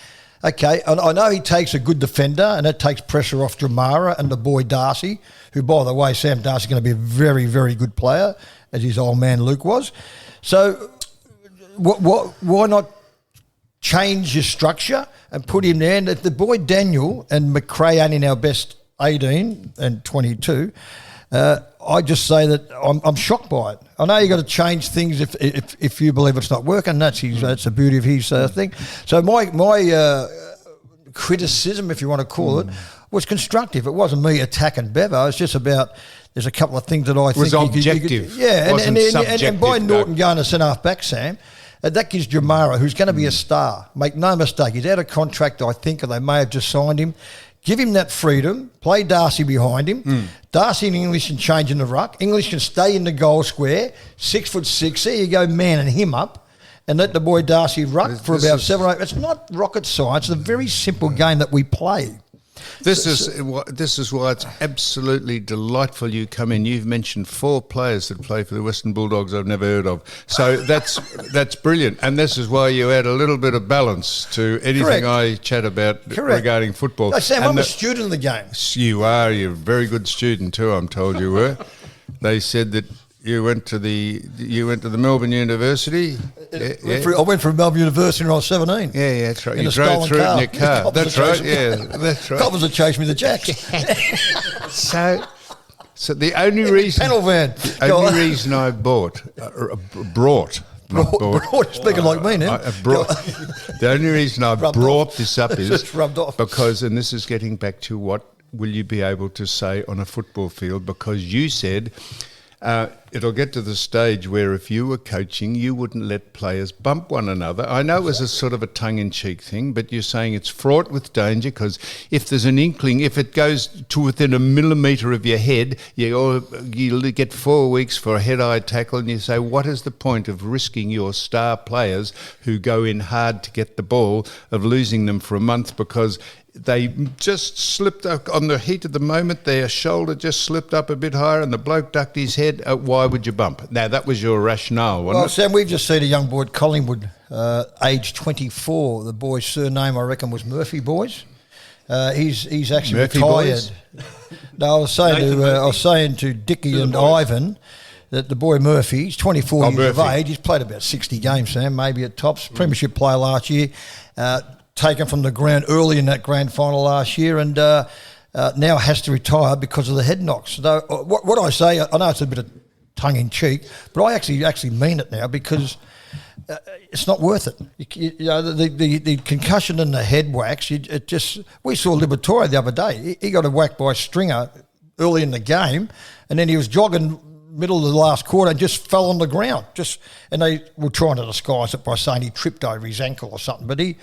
C: Okay, I know he takes a good defender, and that takes pressure off Jamara and the boy Darcy, who, by the way, Sam Darcy's going to be a very, very good player, as his old man Luke was. So why not change your structure and put him there? And if the boy Daniel and McRae ain't in our best 18 and 22, I just say that I'm shocked by it. I know you got to change things if you believe it's not working. That's the beauty of his thing. So my criticism, if you want to call it, was constructive. It wasn't me attacking Bevo. It's just about there's a couple of things that I think
B: was objective.
C: Yeah,
B: Wasn't
C: and
B: subjective,
C: by Norton
B: Doug.
C: going to centre half back, Sam. That gives Jamara, who's going to be a star. Make no mistake, he's out of contract, I think, or they may have just signed him. Give him that freedom. Play Darcy behind him. Darcy and English can change in the ruck. English can stay in the goal square. 6'6". There you go, manning him up, and let the boy Darcy ruck for about 7 or 8. It's not rocket science. It's a very simple game that we play.
B: This is why it's absolutely delightful you come in. You've mentioned 4 players that play for the Western Bulldogs I've never heard of. So that's brilliant. And this is why you add a little bit of balance to anything
C: Correct.
B: I chat about regarding football.
C: No, Sam,
B: And
C: I'm a student of the game.
B: You are. You're a very good student too, I'm told you were. They said that you went to the Melbourne University.
C: I went from Melbourne University when I was 17.
B: Yeah, that's right.
C: In
B: You
C: a
B: drove
C: stolen
B: through
C: car.
B: it in your car.
C: Coppers
B: That's
C: are
B: right.
C: chasing me.
B: Yeah, that's right.
C: Coppers have chased me the jacks.
B: So the only reason
C: Panel van.
B: I brought
C: Speaking like me now.
B: the only reason I
C: Rubbed
B: brought
C: off.
B: this up is
C: Just rubbed off.
B: because, and this is getting back to what will you be able to say on a football field, because you said it'll get to the stage where if you were coaching, you wouldn't let players bump one another. I know it was a sort of a tongue-in-cheek thing, but you're saying it's fraught with danger because if there's an inkling, if it goes to within a millimetre of your head, you get 4 weeks for a head-eye tackle, and you say, what is the point of risking your star players who go in hard to get the ball, of losing them for a month because they just slipped up on the heat of the moment, their shoulder just slipped up a bit higher and the bloke ducked his head? Why would you bump? Now, that was your rationale, wasn't
C: Well,
B: it?
C: Sam, we've just seen a young boy at Collingwood, age 24. The boy's surname, I reckon, was Murphy, boys. He's actually
B: Murphy
C: retired.
B: boys?
C: No, I was saying to Dickie and Ivan that the boy Murphy, he's 24 years of
B: Murphy.
C: age. He's played about 60 games, Sam, maybe at tops. Premiership player last year. Taken from the ground early in that grand final last year, and now has to retire because of the head knocks. So what I say, I know it's a bit of tongue in cheek, but I actually mean it now, because it's not worth it. You know, the concussion and the head whacks. We saw Liberatore the other day. He got a whack by Stringer early in the game, and then he was jogging middle of the last quarter and just fell on the ground. And they were trying to disguise it by saying he tripped over his ankle or something, but he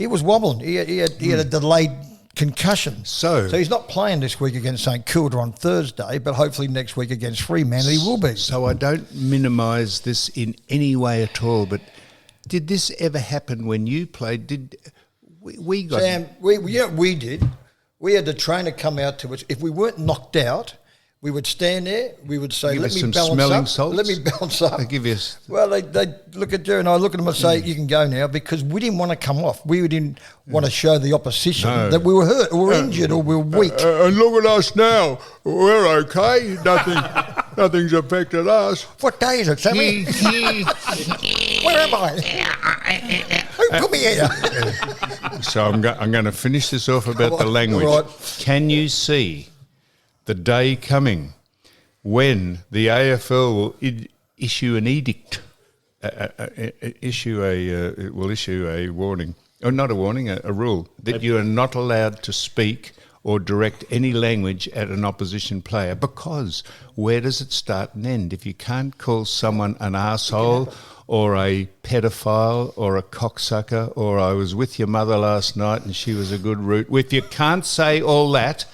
C: was wobbling. He had a delayed concussion.
B: So
C: he's not playing this week against St Kilda on Thursday, but hopefully next week against Fremantle he will be.
B: So I don't minimise this in any way at all, but did this ever happen when you played? Did we got...
C: Sam, we did. We had the trainer come out to us. If we weren't knocked out, we would stand there. We would say,
B: Give
C: "Let
B: us
C: me
B: some
C: balance
B: smelling
C: up.
B: salts?
C: Let me balance up."
B: They give you...
C: Well, they look at you and I look at them and say, "You can go now," because we didn't want to come off. We didn't want to show the opposition that we were hurt or we were injured or we were weak.
B: And look at us now. We're okay. Nothing's affected us.
C: What day is it, Sammy? Where am I? Who put me here?
B: So I'm going to finish this off about the language.
C: Right.
B: Can you see the day coming when the AFL will issue an edict, issue a warning, or not a warning, a rule, that you are not allowed to speak or direct any language at an opposition player? Because where does it start and end? If you can't call someone an arsehole or a pedophile or a cocksucker or I was with your mother last night and she was a good root, if you can't say all that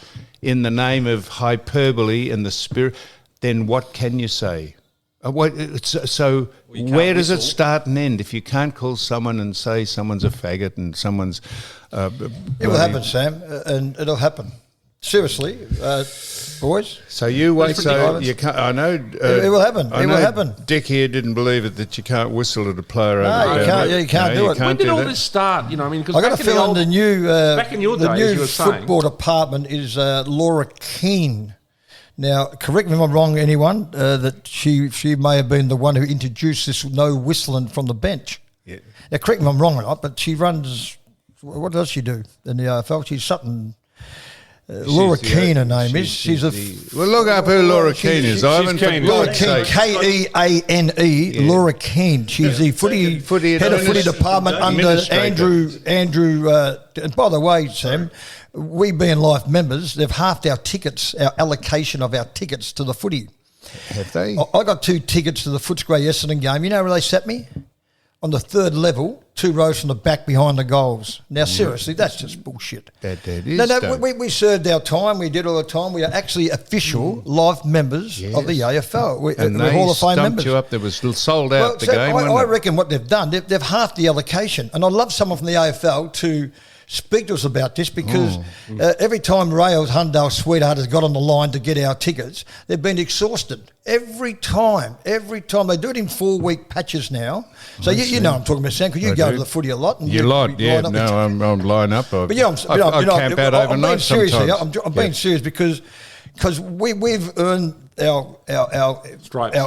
B: in the name of hyperbole and the spirit, then what can you say? So
E: you can't
B: where does it
E: whistle.
B: start and end? If you can't call someone and say someone's a faggot and someone's...
C: It will happen, Sam, and it'll happen. Seriously, boys.
B: So you wait.
C: Different
B: So
C: departments.
B: you can't. I know
C: It will happen.
B: I
C: It will
B: know
C: happen.
B: Dick here didn't believe it that you can't whistle at a player.
C: No,
B: over
C: you can't. You can't do it.
D: When did
B: do
D: all
B: that.
D: this start? You know, I mean, because
C: I got a feeling the new
D: back in your
C: the
D: day, as you
C: new
D: were saying.
C: football department is Laura Keane. Now, correct me if I'm wrong, anyone, that she may have been the one who introduced this no whistling from the bench.
B: Yeah.
C: Now, correct me if I'm wrong or not, but she runs. What does she do in the AFL? She's something. Laura
B: She's the-
C: Keane, her name is. She's a.
B: Well, look up who Laura Keane is. Ivan, for
D: Keane.
C: Laura
B: God's
C: Keane,
B: sake.
C: Keane, Laura Keane. She's the footy head of footy department under
B: Administrator.
C: Andrew. And by the way, Sam, we being life members, they've halved our tickets, our allocation of our tickets to the footy.
B: Have they?
C: I got 2 tickets to the Footscray Essendon game. You know where they sat me? On the 3rd level, 2 rows from the back behind the goals. Now, seriously, that's just bullshit.
B: That is.
C: No,
B: don't.
C: we served our time. We did all the time. We are actually official life members of the AFL.
B: And
C: we're
B: they
C: Hall of Fame
B: stumped
C: members.
B: you up. There was sold out the
C: so
B: game.
C: I
B: wasn't it?
C: reckon what they've done, they've halved the allocation. And I'd love someone from the AFL to speak to us about this because every time Rails, Hundale, Sweetheart has got on the line to get our tickets, they've been exhausted. Every time. They do it in 4-week patches now. So you know what I'm talking about, Sam, because you
B: I
C: go
B: do.
C: to the footy a lot. And
B: You lot, yeah.
C: line up with-
B: No, I'm line up.
C: but yeah,
B: I camp out
C: I'm being
B: overnight
C: serious here.
B: sometimes.
C: I'm being serious because we've earned our
D: Stripes.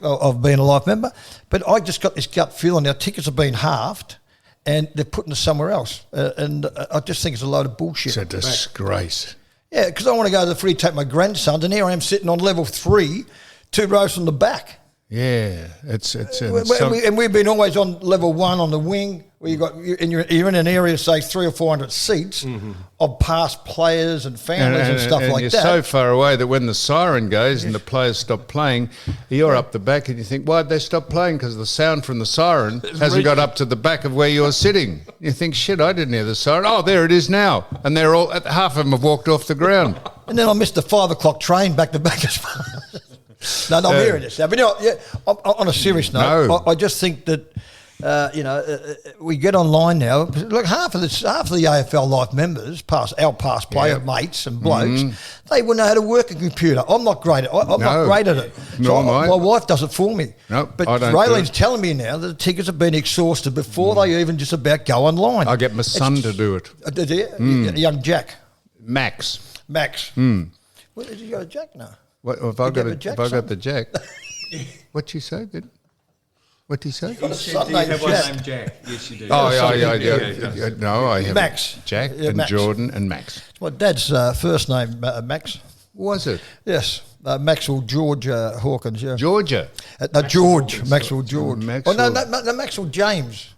C: of being a life member. But I just got this gut feeling our tickets have been halved, and they're putting us somewhere else. And I just think it's a load of bullshit.
B: It's a disgrace.
C: Yeah, because I want to go to the footy, take my grandsons, and here I am sitting on level 3, 2 rows from the back.
B: Yeah, it's
C: And we've been always on level 1 on the wing, where you're in an area, say 300 or 400 seats of past players and families and stuff like
B: you're
C: that.
B: so far away that when the siren goes and the players stop playing, you're up the back and you think, why'd they stop playing? Because the sound from the siren hasn't got up to the back of where you're sitting. You think, shit, I didn't hear the siren. Oh, there it is now. And they're all, half of them have walked off the ground.
C: And then I missed the 5 o'clock train back to back as well. No, I'm hearing this now. But on a serious note, I just think that we get online now. Look, half of the AFL life members, our past player mates and blokes, they wouldn't know how to work a computer. I'm not great at. I'm not great at it.
B: Nor am I.
C: My wife does it for me.
B: Nope,
C: but
B: I don't do
C: Raylene's
B: it.
C: telling me now that the tickets have been exhausted before they even just about go online.
B: I get my son to do it.
C: Young Jack,
B: Max.
C: Where did you go, Jack? No.
B: What, have I
C: You
B: got
C: get
B: a,
C: the Jack,
B: have I got
C: son?
B: the Jack? What'd you say? What'd he say?
C: Got a
E: Do
C: son
E: you have
C: named
E: one
C: Jack.
E: named Jack? Yes, you do.
B: Oh,
C: Yeah,
B: yeah. No, I have
C: Max.
B: Jack
C: Yeah,
B: and
C: Max.
B: Jordan and Max.
C: My dad's first name, Max.
B: Was it?
C: Yes, Maxwell George Hawkins. Yeah,
B: Georgia.
C: no, George Maxwell George.
B: Maxwell.
C: Oh no, Maxwell James.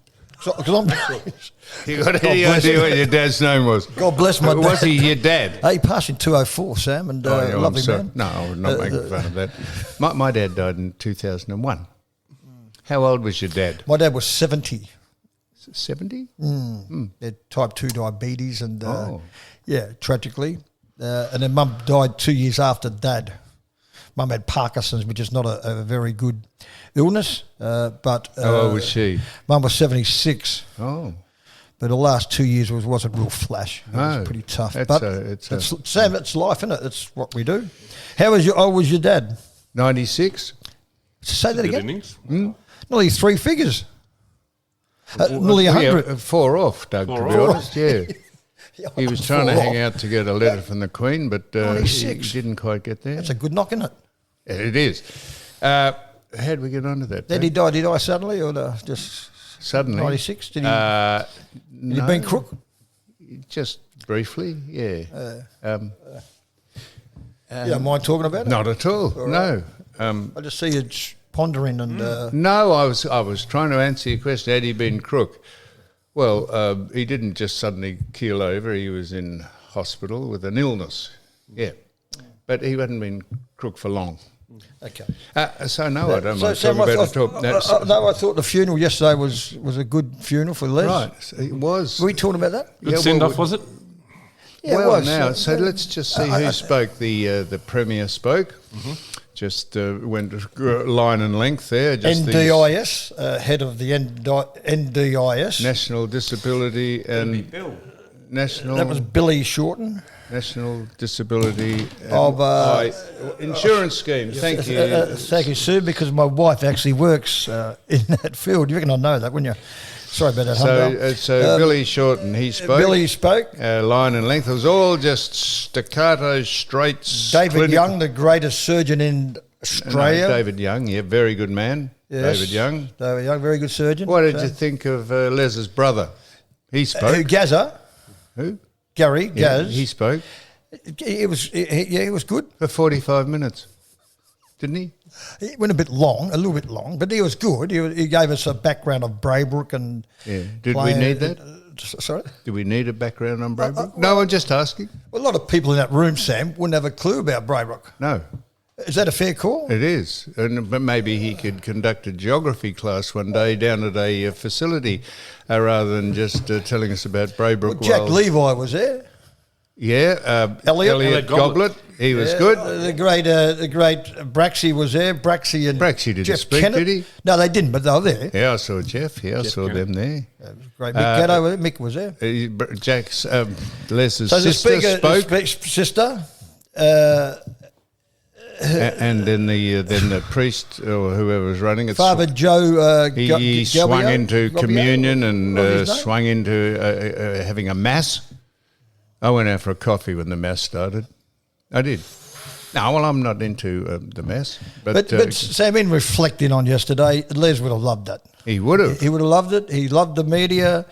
C: Because I'm James.
B: You got any idea what your dad's name was?
C: God bless my dad.
B: Was he your dad?
C: He passed in 204, Sam, and
B: Yeah, I'm
C: lovely
B: sorry.
C: man.
B: No, I would not make fun of that. My dad died in 2001. How old was your dad?
C: My dad was 70.
B: 70?
C: He had type 2 diabetes, and
B: Oh.
C: tragically. And then Mum died 2 years after Dad. Mum had Parkinson's, which is not a very good illness. But
B: How old was she?
C: Mum was 76.
B: Oh.
C: But the last 2 years wasn't real flash. It
B: No,
C: was pretty tough.
B: it's
C: But Sam, it's life, isn't it? It's what we do. How old was your dad?
B: 96?
C: Say that
D: Good
C: again.
D: innings.
C: Nearly 3 figures. Nearly 100.
B: Yeah, 4 off, Doug, to be honest, yeah. He was trying to hang out to get a letter from the Queen, but he
C: 96.
B: didn't quite get there.
C: That's a good knock, isn't it?
B: It is. How did we get onto that?
C: Did he die suddenly or just
B: Suddenly?
C: 96? Did he,
B: No,
C: he been crook?
B: just briefly, yeah.
C: You don't mind talking about it?
B: Not at all, no.
C: I just see you pondering and...
B: No, I was trying to answer your question. Had he been crook? Well, he didn't just suddenly keel over. He was in hospital with an illness. Yeah, but he hadn't been crook for long.
C: Okay.
B: So no, I don't mind
C: Sam,
B: talking about it at all.
C: I thought the funeral yesterday was a good funeral for Les.
B: Right, so it was.
C: Were we talking about that?
D: Good
B: Yeah,
D: send
B: well,
D: off, was it?
C: Yeah, it
B: well,
C: was.
B: now, so let's just see who spoke. The Premier spoke. Just went line and length there. Just
C: NDIS, head of the NDIS.
B: National Disability and
E: Bill.
B: National.
C: That was Billy Shorten.
B: National Disability
C: Of,
B: Insurance Scheme. Thank you.
C: Thank you, Sue, because my wife actually works in that field. You reckon I know that, wouldn't you? Sorry about that, Humble.
B: So Billy Shorten, he spoke.
C: Billy spoke.
B: Line and length. It was all just staccato, straight.
C: David Young, the greatest surgeon in Australia.
B: David Young, yeah, very good man.
C: Yes.
B: David Young.
C: David Young, very good surgeon.
B: What did you think of Les's brother? He spoke.
C: Gaza.
B: Who?
C: Gary,
B: Yeah,
C: Gaz.
B: he spoke
C: He was good.
B: for 45 minutes, didn't he?
C: It went a little bit long, but he was good. He gave us a background of Braybrook and...
B: Yeah. Did we need that?
C: Sorry?
B: Do we need a background on Braybrook? No, I'm just asking.
C: Well, a lot of people in that room, Sam, wouldn't have a clue about Braybrook.
B: No,
C: Is that a fair call?
B: it is. But maybe he could conduct a geography class one day down at a facility rather than just telling us about Braybrook.
C: Well, Jack Levi was there.
B: Yeah,
C: Elliot
B: Goblet. He was good.
C: The great Braxy was there. Braxy and
B: Braxy didn't
C: Jeff
B: speak,
C: Kennett.
B: did he?
C: No, they didn't, but they were there.
B: Yeah, I saw Jeff. Yeah, I saw them there.
C: Great. Mick Gatto was there. Mick was there.
B: Jack's Les's
C: So
B: sister spoke.
C: Sister.
B: And then the priest or whoever was running it,
C: Father Joe.
B: he swung into
C: Gabbio?
B: communion and
C: What was his name?
B: swung into having a mass. I went out for a coffee when the mass started. I did. No, well, I'm not into the mass,
C: But Sam, in reflecting on yesterday, Les would have loved that.
B: he would have.
C: He would have loved it. He loved the media.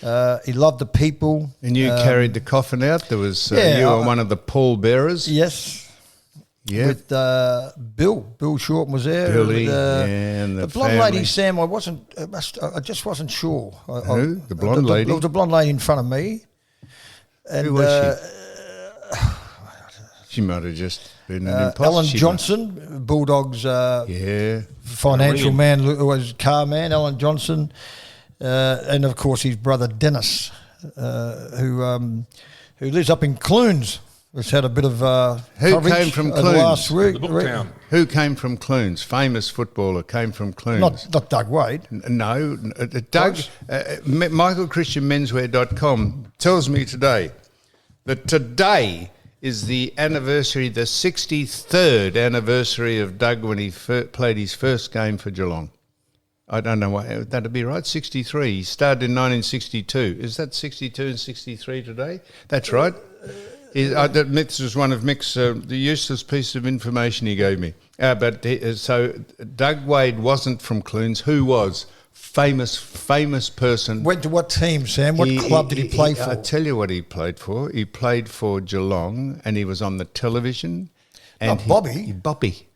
C: He loved the people.
B: And you carried the coffin out. There was
C: yeah,
B: you were one of the pallbearers.
C: Yes.
B: Yeah.
C: With Bill Shorten was there.
B: Billy,
C: with,
B: and
C: the
B: the
C: blonde
B: family.
C: lady, Sam. I just wasn't sure.
B: Who? The blonde lady?
C: There was a blonde lady in front of me. And,
B: Who was she? She might have just been an imposter.
C: Alan
B: She
C: Johnson, Bulldogs
B: yeah.
C: financial man, who was car man, Alan Johnson, and of course his brother Dennis, who lives up in Clunes. Which had a bit of
B: Who
C: coverage
B: came from
C: over
B: Clunes?
C: last week.
D: The Booktown.
B: Who came from Clunes? Famous footballer came from Clunes.
C: Not Doug Wade.
B: No, Doug, MichaelChristianMenswear.com tells me today that today is the anniversary, the 63rd anniversary of Doug when he played his first game for Geelong. I don't know what that'd be right. 63. He started in 1962. Is that 62 and 63 today? That's right. This was one of Mick's the useless piece of information he gave me. So Doug Wade wasn't from Clunes. Who was? Famous person.
C: Went to what team, Sam? What club did he play for?
B: I'll tell you what he played for. He played for Geelong and he was on the television. And
C: Bobby?
B: Bobby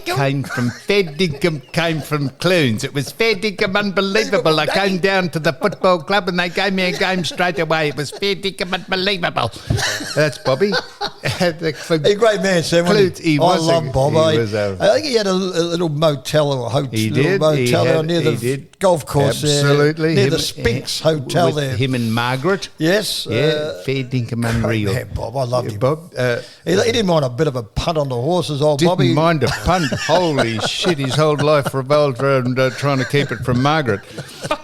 B: came from Clunes. It was fair dinkum unbelievable. I came down to the football club and they gave me a game straight away. It was fair dinkum unbelievable. That's Bobby.
C: He's a great man, Sam. I love Bob. I think he had a little motel or a hotel.
B: He did.
C: Near the golf course
B: Absolutely.
C: there. Near the Spinks Hotel
B: with
C: there.
B: Him and Margaret.
C: Yes.
B: Yeah, fair dinkum unreal.
C: Man, Bob, I loved him.
B: Bob.
C: He didn't mind a bit of a punt on the horses, old
B: Didn't
C: Bobby.
B: mind a punt. Holy shit, his whole life revolved around trying to keep it from Margaret.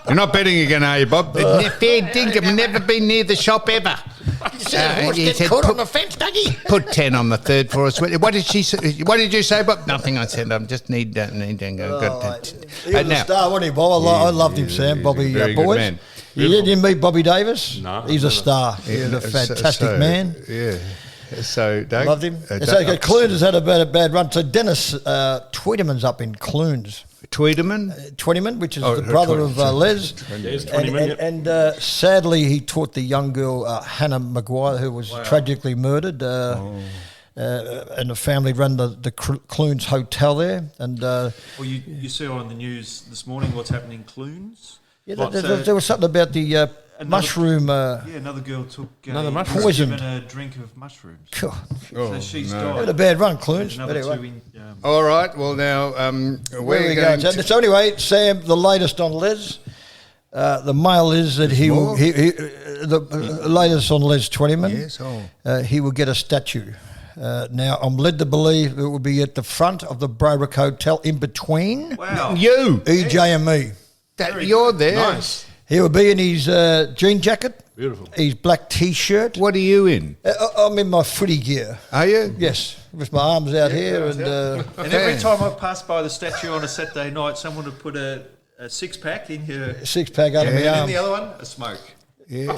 B: You're not betting again, are you, Bob? Fair dinkum, never been near the shop ever.
C: He said, caught on the fence, Dougie.
B: Put 10 on the third for us. What did she say? What did you say, Bob? Nothing. I said, I just need that.
C: He was a star, wasn't he, Bob? I loved him, Sam. Bobby
B: very
C: boys.
B: good man.
C: You didn't meet Bobby Davis?
D: No,
C: He's a star. He's a fantastic man.
B: Yeah. So, Doug.
C: Loved him. So Clunes has had a bad run. So Dennis Tweedeman's up in Clunes.
B: Tweedeman,
C: which is the brother of Les.
D: There's 20 minutes.
C: And sadly, he taught the young girl, Hannah Maguire, who was tragically murdered. And the family run the Clunes Hotel there. And
E: Well, you saw on the news this morning what's happening in Clunes?
C: yeah, there was something about the mushroom.
E: Another girl took
D: Another mushroom.
C: Poisoned.
E: given a drink of mushrooms.
C: God,
E: So she's
C: had
E: died.
C: a bad run, Clunes.
E: There's another
C: Anyway.
E: two in.
B: All right. Well, now
C: Where
B: we're
C: we
B: going
C: go.
B: to...
C: So anyway, Sam, the latest on Les. The mail is that he the latest on Les Twentyman.
B: Yes,
C: he will get a statue. Now, I'm led to believe it will be at the front of the Braybrooke Hotel in between
E: Wow.
B: You,
C: EJ and me.
B: you're there.
D: Nice.
C: He will be in his jean jacket,
D: Beautiful.
C: his black T-shirt.
B: What are you in?
C: I'm in my footy gear.
B: Are you?
C: Yes, with my arms out here. And
E: And every time I pass by the statue on a Saturday night, someone would put a six-pack in your...
C: six-pack under my
E: And
C: arm.
E: then the other one, a smoke.
B: Yeah.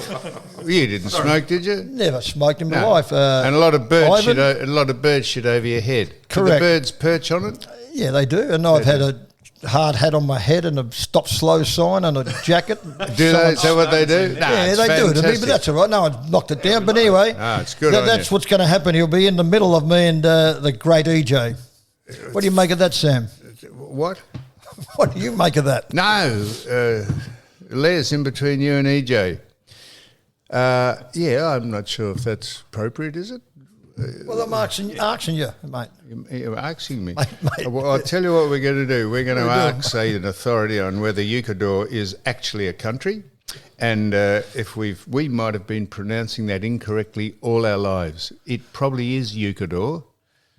B: You didn't smoke, did you?
C: Never smoked in my
B: No.
C: life.
B: And a lot of birds
C: Ivan?
B: shit over your head. Do the
C: Correct.
B: birds perch on it?
C: Yeah, they do. And I've had a hard hat on my head and a stop slow sign and a jacket.
B: Do they? Is that what they do? Nah,
C: Yeah,
B: it's
C: they do it to me,
B: fantastic.
C: but that's all right. No one knocked it down. But anyway,
B: It's good on
C: that's
B: you.
C: what's going to happen. He'll be in the middle of me and the great EJ. What do you make of that, Sam?
B: What?
C: What do you make of that?
B: No, Les in between you and EJ. Yeah, I'm not sure if that's appropriate, is it?
C: Well, I'm asking you, mate.
B: You're asking me.
C: Mate.
B: Well, I'll tell you what we're going to do. We're going to ask, say, an authority on whether Ecuador is actually a country, and if we might have been pronouncing that incorrectly all our lives. It probably is Ecuador,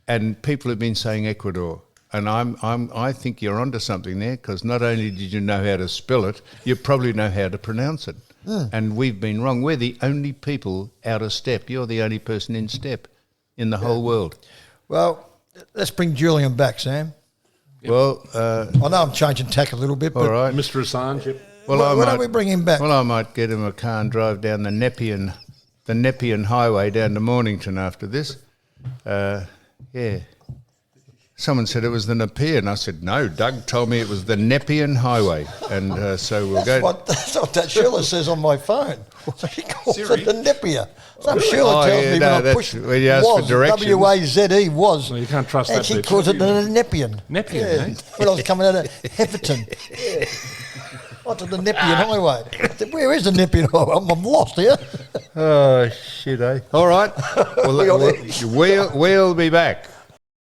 B: and people have been saying Ecuador. And I think you're onto something there, because not only did you know how to spell it, you probably know how to pronounce it. And we've been wrong. We're the only people out of step. You're the only person in step in the whole world.
C: Well, let's bring Julian back, Sam.
B: Well,
C: I know I'm changing tack a little bit, but
B: all right.
D: Mr. Assange. Yep.
B: Well,
C: why don't we bring him back?
B: Well, I might get him a car and drive down the Nepean Highway down to Mornington after this. Yeah. Someone said it was the Nepean. I said, no, Doug told me it was the Nepean Highway. And so we'll go...
C: That's what that Sheila says on my phone. He calls
E: Siri?
C: it the Nepier. Some Sheila
B: Oh,
C: tells
B: yeah,
C: me
B: no,
C: when I
B: that's
C: push
B: when you ask for
C: was,
B: directions.
C: W-A-Z-E was.
D: Well, you can't trust
C: and
D: that
C: she
D: bitch.
C: calls it the Nepean.
D: Nepean,
C: Yeah,
D: eh?
C: when I was coming out of Hefferton. Onto the Nepean Highway. I said, where is the Nepean Highway? I'm lost here.
B: Oh, shit, eh? All right. We'll be back.